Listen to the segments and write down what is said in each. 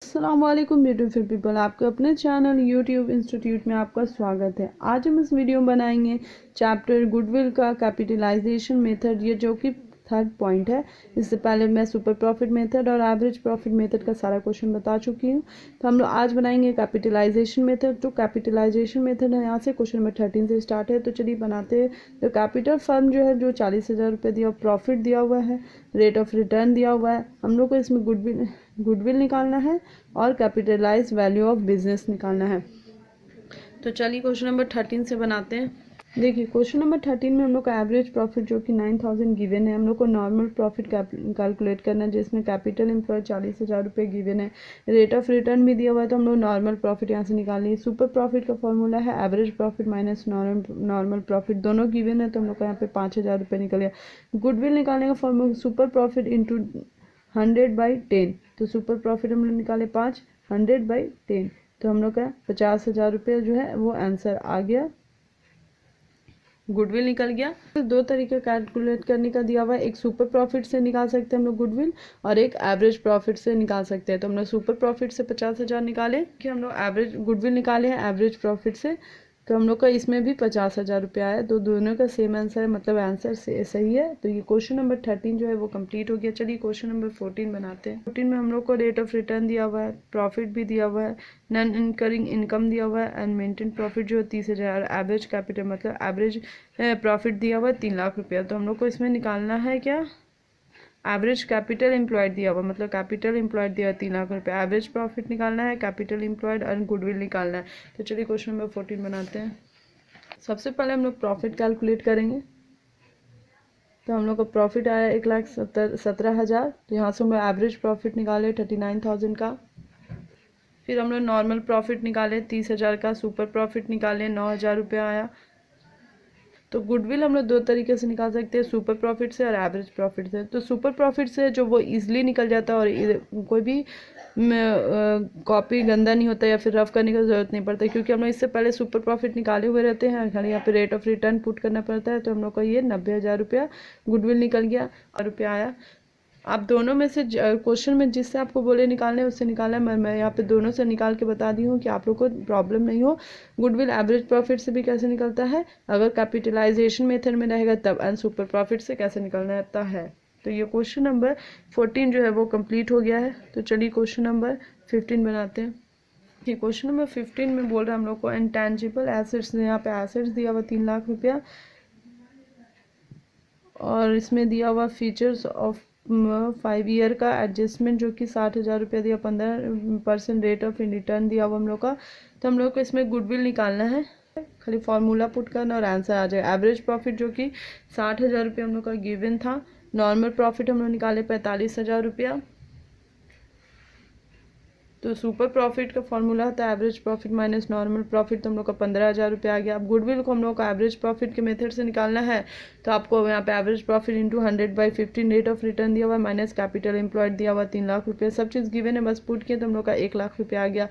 अस्सलाम वालेकुम beautiful people, आपके अपने चैनल यूट्यूब इंस्टीट्यूट में आपका स्वागत है। आज हम इस वीडियो में बनाएंगे चैप्टर गुडविल का कैपिटलाइजेशन मेथड, ये जो कि थर्ड पॉइंट है। इससे पहले मैं सुपर प्रॉफिट मेथड और एवरेज प्रॉफिट मेथड का सारा क्वेश्चन बता चुकी हूँ। तो हम लोग आज बनाएंगे कैपिटलाइजेशन मेथड। तो कैपिटलाइजेशन मेथड है, यहाँ से क्वेश्चन नंबर 13 से स्टार्ट है। तो चलिए बनाते हैं। तो कैपिटल फर्म जो है जो 40,000 रुपये दिया, प्रॉफिट दिया हुआ है, रेट ऑफ रिटर्न दिया हुआ है। हम लोग को इसमें गुडविल निकालना है और कैपिटलाइज वैल्यू ऑफ बिजनेस निकालना है। तो चलिए क्वेश्चन नंबर 13 से बनाते हैं। देखिए क्वेश्चन नंबर 13 में हम लोग का एवरेज प्रॉफिट जो कि 9,000 गिवन है। हम लोग को नॉर्मल प्रॉफिट कैलकुलेट करना है, जिसमें कैपिटल एम्प्लॉय 40,000 रुपये गिवन है, रेट ऑफ रिटर्न भी दिया हुआ है। तो हम लोग नॉर्मल प्रॉफिट यहाँ से निकालेंगे। सुपर प्रॉफिट का फॉर्मूला है average profit minus normal profit, दोनों गिवन है। तो हम लोग का यहाँ पे 5,000 रुपये निकल गया। गुडविल निकालने का फॉर्मूला सुपर प्रॉफिट इंटू 100/10। तो सुपर प्रॉफिट हम लोग निकाले 5, 100/10। तो हम लोग का 50,000 रुपये जो है वो आंसर आ गया, गुडविल निकल गया। तो दो तरीके कैलकुलेट करने का दिया हुआ है, एक सुपर प्रॉफिट से निकाल सकते हैं हम लोग गुडविल, और एक एवरेज प्रॉफिट से निकाल सकते हैं। तो हम लोग सुपर प्रॉफिट से 50,000 निकाले कि हम लोग एवरेज गुडविल निकाले हैं एवरेज प्रॉफिट से। तो हम लोग का इसमें भी 50,000 रुपये आया। तो दोनों का सेम आंसर है, मतलब आंसर सही है। तो ये क्वेश्चन नंबर 13 जो है वो कंप्लीट हो गया। चलिए क्वेश्चन नंबर 14 बनाते हैं। 14 में हम लोग को रेट ऑफ रिटर्न दिया हुआ है, प्रॉफिट भी दिया हुआ है, नॉन इनकरिंग इनकम दिया हुआ है, एंड मेंटेन प्रॉफिट जो है 30,000, एवरेज कैपिटल मतलब एवरेज प्रॉफिट दिया हुआ है 3 लाख रुपया। तो हम लोग को इसमें निकालना है क्या, एवरेज कैपिटल एम्प्लॉयड दिया हुआ, मतलब कैपिटल एम्प्लॉयड दिया 3 लाख रुपये, एवरेज प्रॉफिट निकालना है, कैपिटल एम्प्लॉयड और गुडविल निकालना है। तो चलिए क्वेश्चन नंबर 14 बनाते हैं। सबसे पहले हम लोग प्रॉफिट कैलकुलेट करेंगे। तो हम लोग का प्रॉफिट आया 1,17,000। तो यहाँ से हम लोग एवरेज प्रॉफिट निकाले 39,000 का। फिर हम लोग नॉर्मल प्रॉफिट निकाले 30,000 का, सुपर प्रॉफिट निकाले 9,000 रुपये आया। तो गुडविल हम लोग दो तरीके से निकाल सकते हैं, सुपर प्रॉफिट से और एवरेज प्रॉफिट से। तो सुपर प्रॉफिट से जो वो इजीली निकल जाता है और कोई भी कॉपी गंदा नहीं होता या फिर रफ करने की ज़रूरत नहीं पड़ता, क्योंकि हम लोग इससे पहले सुपर प्रॉफिट निकाले हुए रहते हैं। खाली यहाँ पे रेट ऑफ रिटर्न पुट करना पड़ता है। तो हम लोग को ये 90,000 रुपया गुडविल निकल गया और रुपया आया। आप दोनों में से क्वेश्चन में जिससे आपको बोले निकालने उससे निकालना है। मैं यहाँ पे दोनों से निकाल के बता दी हूँ कि आप लोग को प्रॉब्लम नहीं हो। गुडविल एवरेज प्रॉफिट से भी कैसे निकलता है अगर कैपिटलाइजेशन मेथड में रहेगा तब, एंड सुपर प्रॉफिट से कैसे निकलना है। तो ये क्वेश्चन नंबर 14 जो है वो कंप्लीट हो गया है। तो चलिए क्वेश्चन नंबर 15 बनाते हैं। ये क्वेश्चन नंबर 15 में बोल रहे हैं हम लोग को इंटेंजिबल एसेट्स, यहाँ पे एसेट्स दिया हुआ 3 लाख रुपया, और इसमें दिया हुआ फीचर्स ऑफ 5 ईयर का एडजस्टमेंट जो कि 60,000 रुपया दिया, 15% रेट ऑफ रिटर्न दिया हुआ हम लोग का। तो हम लोग को इसमें गुडविल निकालना है, खाली फार्मूला पुट करना और आंसर आ जाएगा। एवरेज प्रॉफिट जो कि 60,000 रुपया हम लोग का गिवन था, नॉर्मल प्रॉफिट हम लोग निकाले 45,000 रुपया। तो सुपर प्रॉफिट का फॉर्मूला होता है average profit minus normal profit. तो हम लोग का 15,000 रुपया आ गया। अब गुडविल को हम लोग का एवरेज प्रॉफिट के मेथड से निकालना है। तो आपको यहाँ पे average profit into 100/15, rate of return दिया हुआ है, माइनस कैपिटल एम्प्लॉयड दिया हुआ 3 लाख रुपये, सब चीज़ गिवन है, बस पुट किए तो हम लोग का 1 लाख रुपया आ गया।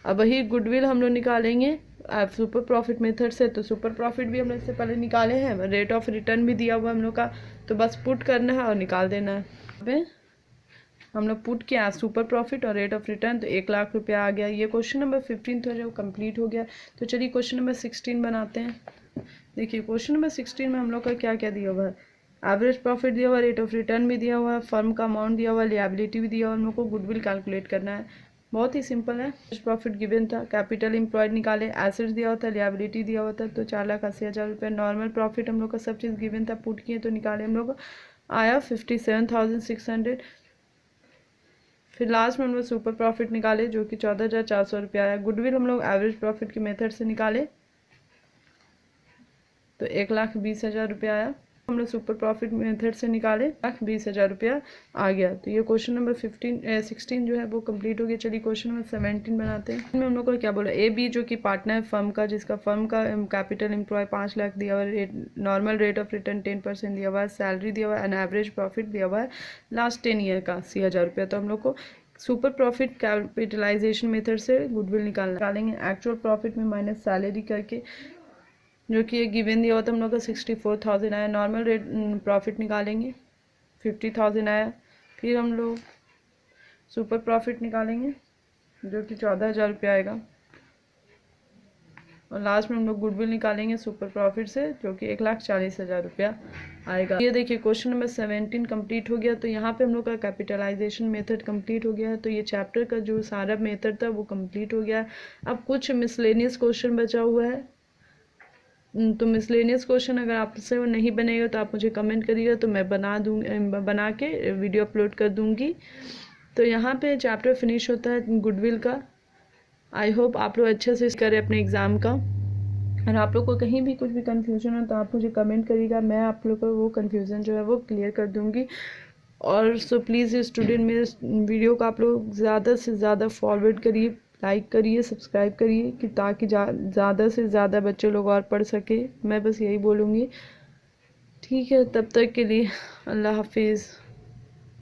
अब वही गुडविल हम लोग निकालेंगे सुपर प्रॉफिट मेथड से। तो सुपर प्रॉफिट भी हम लोग इससे पहले निकाले हैं, रेट ऑफ रिटर्न भी दिया हुआ हम लोग का, तो बस पुट करना है और निकाल देना है। हम लोग पुट किया सुपर प्रॉफिट और रेट ऑफ रिटर्न, तो 1 लाख रुपया आ गया। ये क्वेश्चन नंबर 15 तो जो कंप्लीट हो गया। तो चलिए क्वेश्चन नंबर 16 बनाते हैं। देखिए क्वेश्चन नंबर 16 में हम लोग का क्या क्या दिया हुआ है, एवरेज प्रॉफिट दिया हुआ है, रेट ऑफ रिटर्न भी दिया हुआ है, फर्म का अमाउंट दिया हुआ है, लिएबिलिटी भी दिया हुआ है। हम लोग को गुडविल कैलकुलेट करना है, बहुत ही सिंपल है। प्रॉफिट गिवन था, कैपिटल एम्प्लॉयड निकाले, एसेट्स दिया होता है, लिएबिलिटी दिया होता है, तो 4,80,000 रुपये। नॉर्मल प्रॉफिट हम लोग का सब चीज़ गिवन था, पुट किए तो निकाले हम लोग आया 57,600। फिर लास्ट में हम लोग सुपर प्रॉफिट निकाले जो कि 14,400 रुपया आया। गुडविल हम लोग एवरेज प्रॉफिट के मेथड से निकाले तो 1,20,000 रुपया आया। हम लोग सुपर प्रॉफिट मेथड से निकाले 1,20,000 रुपया आ गया। तो ये क्वेश्चन नंबर 16 जो है वो कंप्लीट हो गया। चलिए क्वेश्चन नंबर 17 बनाते हैं। इसमें हम लोग को क्या बोला, ए बी जो कि पार्टनर है फर्म का, जिसका फर्म का कैपिटल एम्प्लॉय 5 लाख दिया हुआ है, नॉर्मल रेट ऑफ रिटर्न 10% दिया हुआ है, सैलरी दिया हुआ है, एंड एवरेज प्रॉफिट दिया हुआ है लास्ट 10 ईयर का 80,000 रुपया। तो हम लोग को सुपर प्रॉफिट कैपिटलाइजेशन मेथड से गुडविल निकालेंगे, एक्चुअल प्रॉफिट में माइनस सैलरी करके, जो कि ये गिवन दिया हुआ था हम लोग का 64,000 आया। नॉर्मल रेट प्रॉफिट निकालेंगे 50,000 आया। फिर हम लोग सुपर प्रॉफिट निकालेंगे जो कि 14,000 आएगा। और लास्ट में हम लोग गुडविल निकालेंगे सुपर प्रॉफिट से, जो कि 1,40,000 आएगा। ये देखिए क्वेश्चन नंबर 17 कंप्लीट हो गया। तो यहाँ पे हम लोग का कैपिटलाइजेशन मेथड कंप्लीट हो गया है। तो ये चैप्टर का जो सारा मेथड था वो कंप्लीट हो गया है। अब कुछ मिसलेनियस क्वेश्चन बचा हुआ है। तो मिसलेनियस क्वेश्चन अगर आपसे वो नहीं बनेगा तो आप मुझे कमेंट करिएगा, तो मैं बना के वीडियो अपलोड कर दूँगी। तो यहाँ पे चैप्टर फिनिश होता है गुडविल का। आई होप आप लोग अच्छे से करें अपने एग्ज़ाम का। और आप लोग को कहीं भी कुछ भी कन्फ्यूजन हो तो आप मुझे कमेंट करिएगा, मैं आप लोग को वो कन्फ्यूज़न जो है वो क्लियर कर दूँगी। और सो प्लीज़ स्टूडेंट मेरे वीडियो को आप लोग ज़्यादा से ज़्यादा फॉरवर्ड करिए, लाइक करिए, सब्सक्राइब करिए, कि ताकि ज़्यादा से ज़्यादा बच्चे लोग और पढ़ सके। मैं बस यही बोलूँगी। ठीक है, तब तक के लिए अल्लाह हाफिज़।